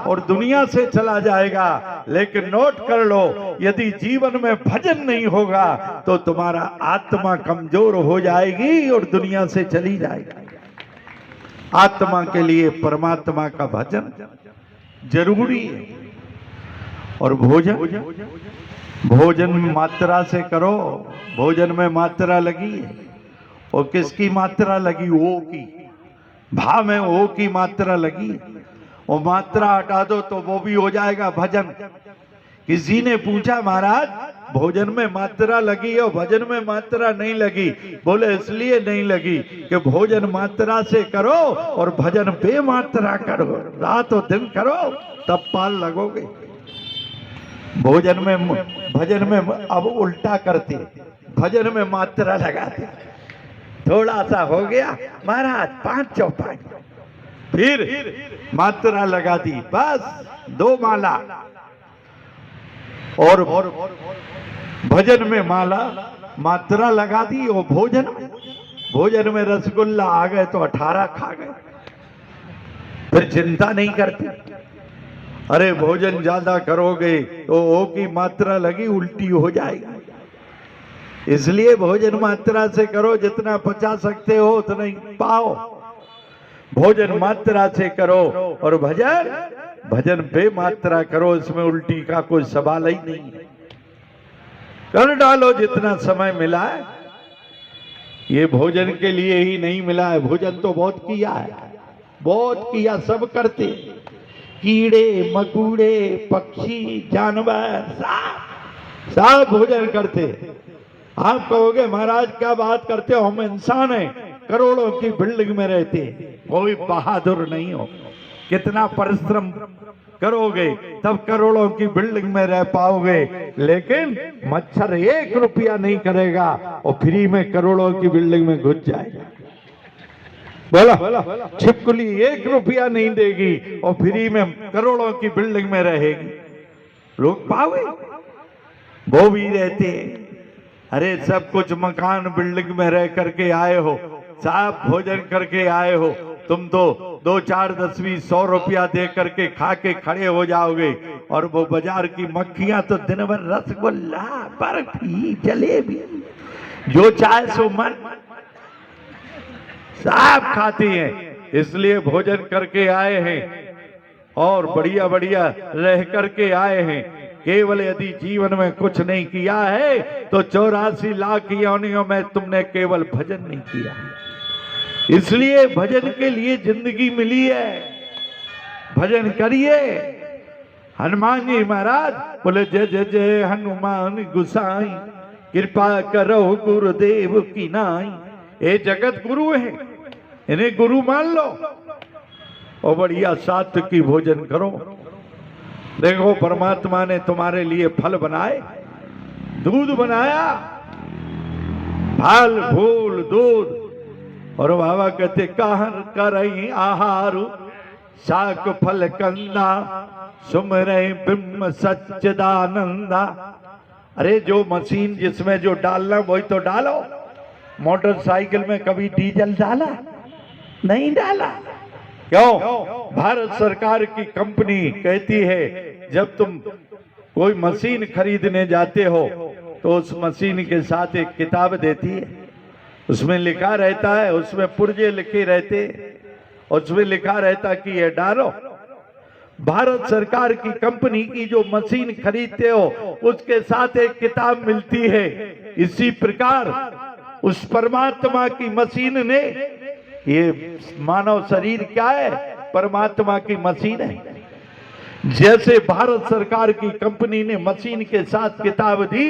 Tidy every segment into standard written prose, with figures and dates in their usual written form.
और दुनिया से चला जाएगा। लेकिन नोट कर लो, यदि जीवन में भजन नहीं होगा तो तुम्हारा आत्मा कमजोर हो जाएगी और दुनिया से चली जाएगी। आत्मा के लिए परमात्मा का भजन जरूरी है। और भोजन मात्रा से करो। भोजन में मात्रा लगी है, और किसकी मात्रा लगी? ओ की। भा में ओ की मात्रा लगी, और मात्रा हटा दो तो वो भी हो जाएगा भजन। किसी ने पूछा, महाराज भोजन में मात्रा लगी और भजन में मात्रा नहीं लगी। बोले इसलिए नहीं लगी कि भोजन मात्रा से करो और भजन बेमात्रा करो, रात और दिन करो, तब पाल लगोगे। भोजन में भजन में अब उल्टा करते, भजन में मात्रा लगाते। थोड़ा सा हो गया महाराज 5 चौपाई, फिर मात्रा लगा दी, बस 2 माला। और भजन में मात्रा लगा दी, और भोजन में रसगुल्ला आ गए तो 18 खा गए, फिर चिंता नहीं करते। अरे भोजन ज्यादा करोगे तो ओ की मात्रा लगी, उल्टी हो जाएगी। इसलिए भोजन मात्रा से करो, जितना पचा सकते हो उतना ही पाओ। भोजन मात्रा से करो और भजन बेमात्रा करो, इसमें उल्टी का कोई सवाल ही नहीं है। कर डालो जितना समय मिला है। ये भोजन के लिए ही नहीं मिला है, भोजन तो बहुत किया है, बहुत किया, सब करते। कीड़े मकोड़े पक्षी जानवर सब भोजन करते। आप कहोगे महाराज क्या बात करते हो, हम इंसान हैं, करोड़ों की बिल्डिंग में रहते, कोई बहादुर नहीं हो। कितना परिश्रम करोगे तब करोड़ों की बिल्डिंग में रह पाओगे। लेकिन मच्छर 1 रुपया नहीं करेगा और फ्री में करोड़ों की बिल्डिंग में घुस जाएगा। बोला, छिपकली 1 रुपया नहीं देगी और फ्री में करोड़ों की बिल्डिंग में रहेगी। रोक पाओगे? वो भी रहते हैं। अरे सब कुछ मकान बिल्डिंग में रह करके आए हो, साफ भोजन करके आए हो, तुम तो 2 4 10 20 100 रुपया दे करके खा के खड़े हो जाओगे। और वो बाजार की मक्खियां तो दिन भर रसगुल्ला बर्फी जलेबी जो चाहे सो मन सब खाती हैं। इसलिए भोजन करके आए हैं और बढ़िया बढ़िया रह करके आए हैं। केवल यदि जीवन में कुछ नहीं किया है तो 84 लाख योनियों में तुमने केवल भजन नहीं किया। इसलिए भजन के लिए जिंदगी मिली है, भजन करिए। हनुमान जी महाराज बोले जय जय जय हनुमान गुसाई, कृपा करो गुरुदेव की नाई। ये जगत गुरु है, इन्हें गुरु मान लो और बढ़िया सात्विकी भोजन करो। देखो परमात्मा ने तुम्हारे लिए फल बनाए, दूध बनाया, फल फूल दूध। और बाबा कहते कहर करई आहारु, शाक फल कंदा, सुमरई ब्रह्म सच्चिदानंदा। अरे जो मशीन जिसमें जो डालना वही तो डालो। मोटरसाइकिल में कभी डीजल डाला? नहीं डाला। क्यों? भारत सरकार की कंपनी कहती है जब तुम कोई मशीन खरीदने जाते हो तो उस मशीन के साथ एक किताब देती है, उसमें लिखा रहता है, उसमें पुर्जे लिखे रहते, उसमें लिखा रहता कि ये डालो। भारत सरकार की कंपनी की जो मशीन खरीदते हो उसके साथ एक किताब मिलती है। इसी प्रकार उस परमात्मा की मशीन ने, ये मानव शरीर क्या है? परमात्मा की मशीन है। जैसे भारत सरकार की कंपनी ने मशीन के साथ किताब दी,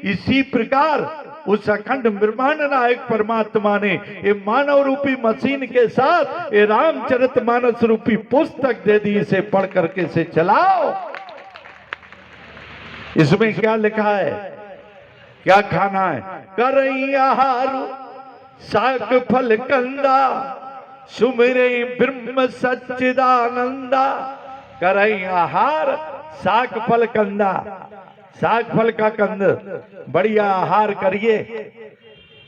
इसी प्रकार उस अखंड ब्रह्मांड नायक परमात्मा ने ये मानव रूपी मशीन के साथ ये रामचरितमानस रूपी पुस्तक दे दी। इसे पढ़ करके से चलाओ। इसमें क्या लिखा है, क्या खाना है? करई आहारु, शाक फल कंदा, सुमिरे ब्रह्म सच्चिदानंदा। करई आहार, शाक फल कंदा, साग फल का कंद, बढ़िया आहार करिए,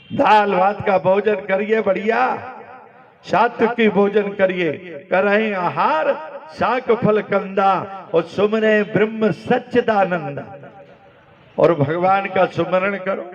दाल भात का भोजन करिए, बढ़िया सात्विक भोजन करिए। करई आहार, शाक फल कंदा और सुमरे ब्रह्म सच्चिदानंद। और भगवान का सुमरण करो।